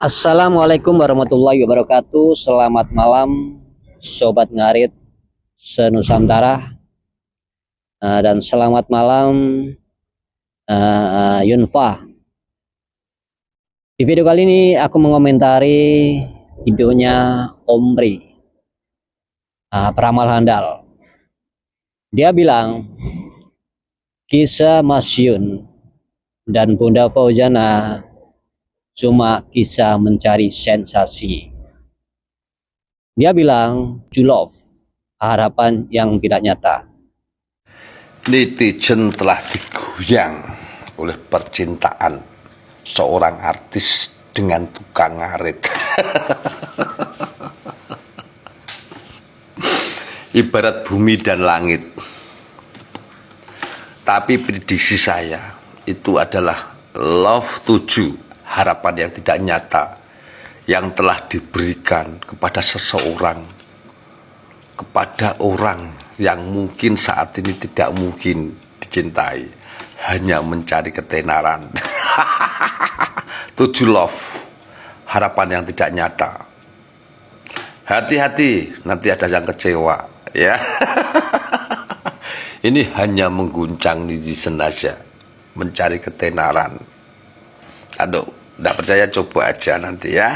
Assalamualaikum warahmatullahi wabarakatuh. Selamat malam Sobat Ngarit senusantara. Dan selamat malam Yunfa. Di video kali ini aku mengomentari videonya Omri, peramal handal. Dia bilang kisah Mas Yun dan Bunda Fauzana cuma kisah mencari sensasi. Dia bilang julov, harapan yang tidak nyata. Netizen telah digoyang oleh percintaan seorang artis dengan tukang ngarit. Ibarat bumi dan langit. Tapi prediksi saya itu adalah love tuju, harapan yang tidak nyata yang telah diberikan kepada seseorang, kepada orang yang mungkin saat ini tidak mungkin dicintai, hanya mencari ketenaran. Tuju love, harapan yang tidak nyata. Hati-hati, nanti ada yang kecewa, ya. Ini hanya mengguncang netizen saja, mencari ketenaran. Aduh, tidak percaya coba aja nanti ya.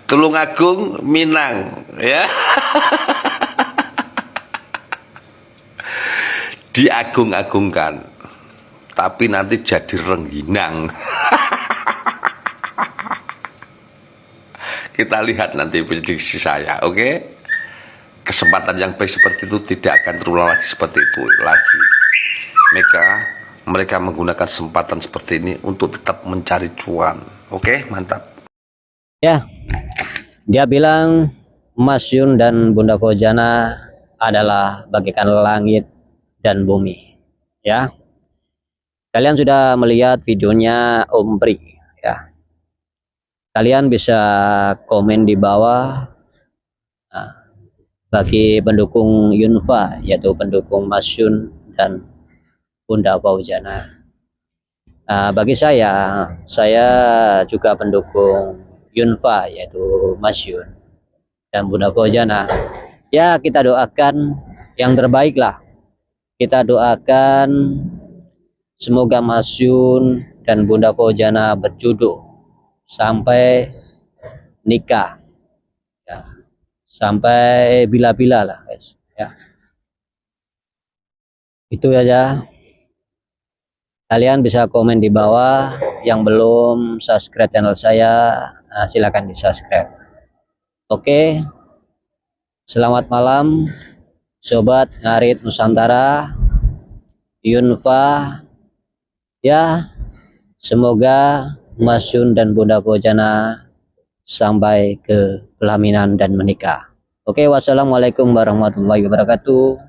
Tulungagung Minang, ya. Diagung-agungkan, tapi nanti jadi rengginang. Kita lihat nanti prediksi saya, oke? Kesempatan yang baik seperti itu tidak akan terulang lagi seperti itu lagi. Mereka menggunakan kesempatan seperti ini untuk tetap mencari cuan. Oke, mantap. Ya, dia bilang Mas Yun dan Bunda Fauzana adalah bagaikan langit dan bumi. Ya, kalian sudah melihat videonya Omri. Ya, kalian bisa komen di bawah. Bagi pendukung Yunfa, yaitu pendukung Mas Yun dan Bunda Fauzana. Bagi saya juga pendukung Yunfa, yaitu Mas Yun dan Bunda Fauzana. Ya, kita doakan yang terbaik lah. Kita doakan semoga Mas Yun dan Bunda Fauzana berjodoh sampai nikah. Ya, sampai bila-bila lah guys, ya. Itu aja. Kalian bisa komen di bawah. Yang belum subscribe channel saya, silakan di subscribe. Oke, selamat malam Sobat Ngarit Nusantara, Yunfa. Ya, semoga Mas Yun dan Bunda Fauzana sampai ke pelaminan dan menikah. Oke, wassalamualaikum warahmatullahi wabarakatuh.